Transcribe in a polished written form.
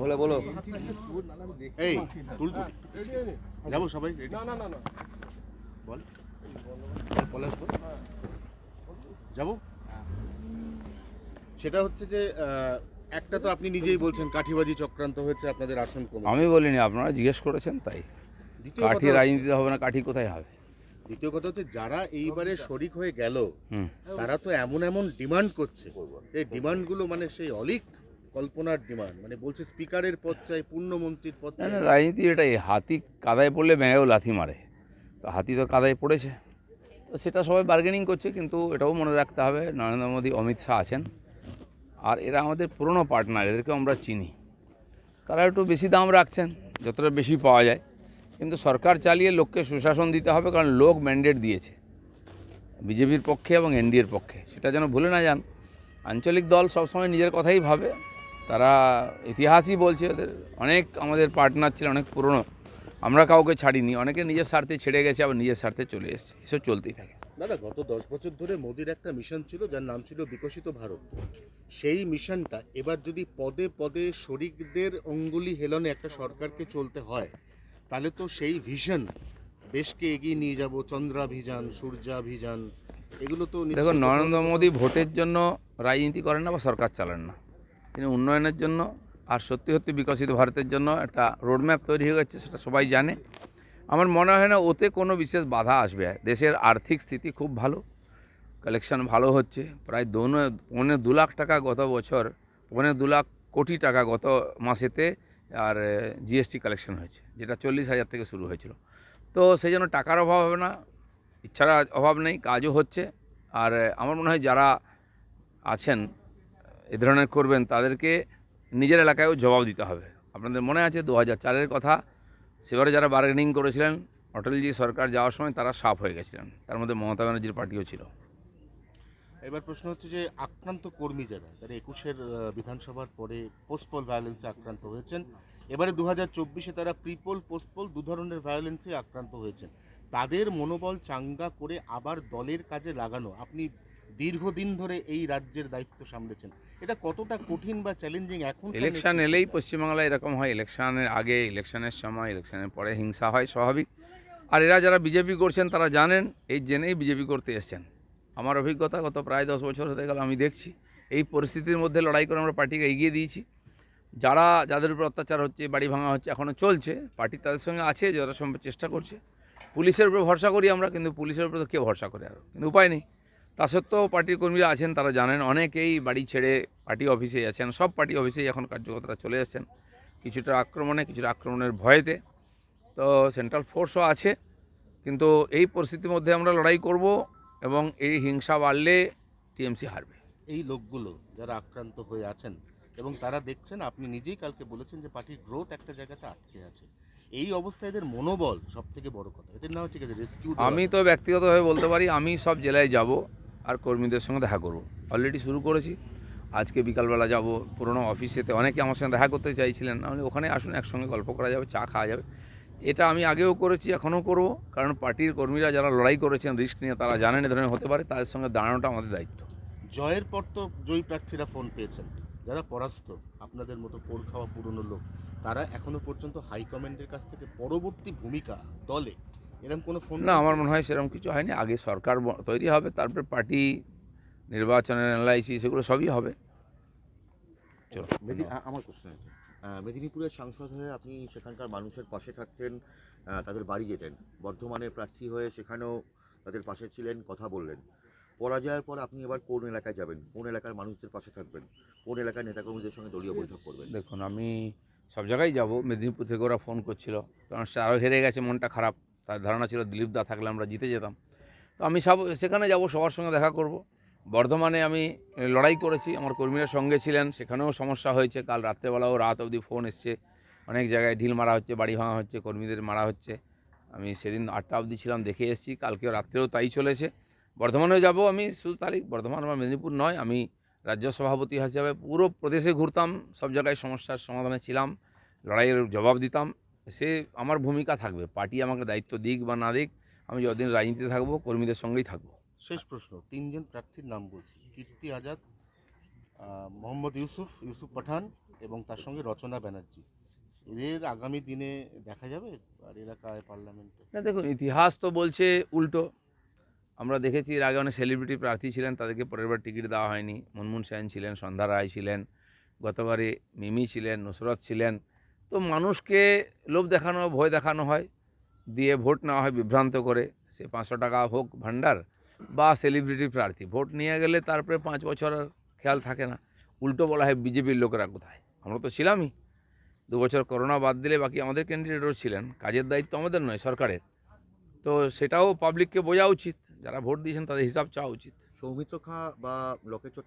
হলে বলো এই তুল তুল যাবো সবাই রেডি বল পলাশ বল যাবো সেটা হচ্ছে যে একটা তো আপনি নিজেই বলছেন কাঠিবাজি চক্রান্ত হয়েছে আপনাদের আসন কমিটি আমি বলিনি, আপনারা জিজ্ঞেস করেছেন তাই। কাঠি রাজনীতি হবে না, কাঠি কোথায় হবে? দ্বিতীয় কথা হচ্ছে যারা এইবারে শরিক হয়ে গেল তারা তো এমন এমন ডিমান্ড করছে, এই ডিমান্ডগুলো মানে সেই অলিক কল্পনার ডিমান্ড, মানে বলছে স্পিকারের পদ চাই, পূর্ণমন্ত্রীর পদ চাই। না, রাজনীতি এটাই, হাতি কাদায় পড়লে ব্যাঙেও লাথি মারে, তো হাতি তো কাদায় পড়েছে, তো সেটা সবাই বার্গেনিং করছে। কিন্তু এটাও মনে রাখতে হবে নরেন্দ্র মোদী, অমিত শাহ আছেন, আর এরা আমাদের পুরনো পার্টনার, এদেরকেও আমরা চিনি। তারা একটু বেশি দাম রাখছেন, যতটা বেশি পাওয়া যায়, কিন্তু সরকার চালিয়ে লোককে সুশাসন দিতে হবে, কারণ লোক ম্যান্ডেট দিয়েছে বিজেপির পক্ষে এবং এনডিএর পক্ষে, সেটা যেন ভুলে না যান। আঞ্চলিক দল সবসময় নিজের কথাই ভাবে, তারা ইতিহাসই বলছে ওদের অনেক আমাদের পার্টনার ছিল, অনেক পুরনো, আমরা কাউকে ছাড়িনি, অনেকে নিজের স্বার্থে ছেড়ে গেছে, আবার নিজের স্বার্থে চলে এসেছে, এসব চলতেই থাকে। দাদা গত 10 বছর ধরে মোদির একটা মিশন ছিল যার নাম ছিল বিকশিত ভারত, সেই মিশনটা এবার যদি পদে পদে শরিকদের অঙ্গুলি হেলনে একটা সরকারকে চলতে হয়, তাহলে তো সেই ভিশন দেশকে এগিয়ে নিয়ে যাব, চন্দ্রাভিযান, সূর্যাভিযান, এগুলো তো দেখো, নরেন্দ্র মোদী ভোটের জন্য রাজনীতি করেন না বা সরকার চালান না, তিনি উন্নয়নের জন্য আর সত্যি সত্যি বিকশিত ভারতের জন্য একটা রোডম্যাপ তৈরি হয়ে গেছে, সেটা সবাই জানে। আমার মনে হয় না ওতে কোনো বিশেষ বাধা আসবে। দেশের আর্থিক স্থিতি খুব ভালো, কালেকশন ভালো হচ্ছে, প্রায় 2.25 লাখ টাকা গত বছর, 2.25 লাখ কোটি টাকা গত মাসেতে, আর জিএসটি কালেকশন হয়েছে, যেটা 40,000 থেকে শুরু হয়েছিল। তো সেই জন্য টাকার অভাব হবে না, ইচ্ছার অভাব নেই, কাজও হচ্ছে। আর আমার মনে হয় যারা আছেন এ ধরনের করবেন, তাদেরকে নিজের এলাকায়ও জবাব দিতে হবে। আপনাদের মনে আছে 2004-এর কথা, সেবারে যারা বার্গেনিং করেছিলেন অটলজি সরকার যাওয়ার সময়, তারা সাফ হয়ে গেছিলেন, তার মধ্যে মমতা ব্যানার্জির পার্টিও ছিল। এবার প্রশ্ন হচ্ছে যে আক্রান্ত কর্মী যারা 21-এর বিধানসভার পরে পোস্টপোল ভায়োলেন্সে আক্রান্ত হয়েছেন, এবারে 2024-এ তারা প্রিপোল পোস্টপোল দু ধরনের ভায়োলেন্সে আক্রান্ত হয়েছেন, তাদের মনোবল চাঙ্গা করে আবার দলের কাজে লাগানো, আপনি দীর্ঘদিন ধরে এই রাজ্যের দায়িত্ব সামলেছেন, এটা কতটা কঠিন বা চ্যালেঞ্জিং? এখন ইলেকশন এলেই পশ্চিমবাংলায় এরকম হয়, ইলেকশনের আগে, ইলেকশনের সময়, ইলেকশনের পরে হিংসা হয়, স্বাভাবিক। আর এরা যারা বিজেপি করছেন তারা জানেন, এই জেনেই বিজেপি করতে এসছেন। আমার অভিজ্ঞতা গত প্রায় 10 বছর হতে গেল, আমি দেখছি এই পরিস্থিতির মধ্যে লড়াই করে আমরা পার্টিকে এগিয়ে দিয়েছি। যাদের উপর অত্যাচার হচ্ছে, বাড়ি ভাঙা হচ্ছে, এখনও চলছে, পার্টি তাদের সঙ্গে আছে, যথাসম্ভব চেষ্টা করছে। পুলিশের উপরে ভরসা করি আমরা, কিন্তু পুলিশের উপরে তো কে ভরসা করে, আরও কিন্তু উপায় নেই। তা সত্ত্বেও পার্টির কর্মীরা আছেন, তারা জানেন, অনেকেই বাড়ি ছেড়ে পার্টি অফিসে আছেন, সব পার্টি অফিসেই এখন কার্যকর্তারা চলে এসেছেন, কিছুটা আক্রমণের ভয়েতে। তো সেন্ট্রাল ফোর্সও আছে, কিন্তু এই পরিস্থিতির মধ্যে আমরা লড়াই করব, এবং এই হিংসা বাড়লে টিএমসি হারবে। এই লোকগুলো যারা আক্রান্ত হয়ে আছেন এবং তারা দেখছেন, আপনি নিজেই কালকে বলেছেন যে পার্টির গ্রোথ একটা জায়গাতে আটকে আছে, এই অবস্থায় এদের মনোবল সব থেকে বড় কথা, এদের নাও ঠিক আছে রেস্কিউ। আমি তো ব্যক্তিগতভাবে বলতে পারি, আমি সব জেলায় যাব আর কর্মীদের সঙ্গে দেখা করব, অলরেডি শুরু করেছি। আজকে বিকালবেলা যাব পুরনো অফিসেতে, অনেকে আমার সঙ্গে দেখা করতে চাইছিলেন, নাহলে ওখানে আসুন, একসঙ্গে গল্প করা যাবে, চা খাওয়া যাবে। এটা আমি আগেও করেছি, এখনও করব, কারণ পার্টির কর্মীরা যারা লড়াই করেছেন রিস্ক নিয়ে, তারা জানেন এ ধরনের হতে পারে, তাদের সঙ্গে দাঁড়ানোটা আমাদের দায়িত্ব। জয়ের পর তো জয়ী প্রার্থীরা ফোন পেয়েছেন, যারা পরাস্ত আপনাদের মতো পোড় খাওয়া পুরনো লোক, তারা এখনো পর্যন্ত হাইকমান্ডের কাছ থেকে পরবর্তী ভূমিকা দলে এরকম কোনো ফোন? না, আমার মনে হয় সেরকম কিছু হয়নি। আগে সরকার তৈরি হবে, তারপরে পার্টি নির্বাচনের অ্যানালাইসিস, এগুলো সবই হবে। চলো, আমার কোশ্চেন আছে, মেদিনীপুরের সাংসদ হয়ে আপনি সেখানকার মানুষের পাশে থাকতেন, তাদের বাড়ি যেতেন, বর্ধমানে প্রার্থী হয়ে সেখানেও তাদের পাশে ছিলেন, কথা বললেন। পরাজয়ের পর আপনি এবার কোন এলাকায় যাবেন, কোন এলাকার মানুষদের পাশে থাকবেন, কোন এলাকার নেতাকর্মীদের সঙ্গে দলীয় বৈঠক করবেন? দেখুন, আমি সব জায়গায় যাব। মেদিনীপুর থেকে ওরা ফোন করছিল, কারণ সে আরও হেরে গেছে, মনটা খারাপ, তার ধারণা ছিল দিলীপ দা থাকলে আমরা জিতে যেতাম। তো আমি সেখানে যাব, সবার সঙ্গে দেখা করব। বর্ধমানে আমি লড়াই করেছি, আমার কর্মীরা সঙ্গে ছিলেন, সেখানেও সমস্যা হয়েছে, কাল রাত্রেবেলাও রাত অবধি ফোন এসছে, অনেক জায়গায় ঢিল মারা হচ্ছে, বাড়ি ভাঙা হচ্ছে, কর্মীদের মারা হচ্ছে। আমি সেদিন 8টা অবধি ছিলাম, দেখে এসেছি, কালকেও রাত্রেও তাই চলেছে। বর্ধমানেও যাব আমি, শুধু তারিখ বর্ধমান, আমার মেদিনীপুর নয়। আমি রাজ্য সভাপতি হিসাবে পুরো প্রদেশে ঘুরতাম, সব জায়গায় সমস্যার সমাধানে ছিলাম, লড়াইয়ের জবাব দিতাম। সে আমার ভূমিকা থাকবে, পার্টি আমাকে দায়িত্ব দিক বা না দিক, আমি যতদিন রাজনীতিতে থাকবো কর্মীদের সঙ্গেই থাকবো। শেষ প্রশ্ন, 3 জন প্রার্থীর নাম বলছি, কীর্তি আজাদ, মোহাম্মদ ইউসুফ পাঠান এবং তার সঙ্গে রচনা ব্যানার্জি, এদের আগামী দিনে দেখা যাবে আর এলাকায় পার্লামেন্টে? না দেখুন, ইতিহাস তো বলছে উল্টো। আমরা দেখেছি এর আগে অনেক সেলিব্রিটি প্রার্থী ছিলেন, তাদেরকে পরের বার টিকিট দেওয়া হয়নি। মুনমুন সেন ছিলেন, সন্ধ্যা রায় ছিলেন, গতবারে মিমি ছিলেন, নুসরত ছিলেন। তো মানুষকে লোভ দেখানো, ভয় দেখানো হয়, দিয়ে ভোট নেওয়া হয় বিভ্রান্ত করে। সে 500 টাকা হোক ভান্ডার বা সেলিব্রিটি প্রার্থী, ভোট নিয়ে গেলে তারপরে 5 বছর আর খেয়াল থাকে না। উল্টো বলা হয় বিজেপির লোকেরা কোথায়, আমরা তো ছিলামই। 2 বছর করোনা বাদ দিলে বাকি আমাদের ক্যান্ডিডেটও ছিলেন। কাজের দায়িত্ব আমাদের নয়, সরকারের। তো সেটাও পাবলিককে বোঝা উচিত, যারা ভোট দিয়েছেন তাদের হিসাব চাওয়া উচিত। সৌমিত্র খাঁ বা লোকেশ্বর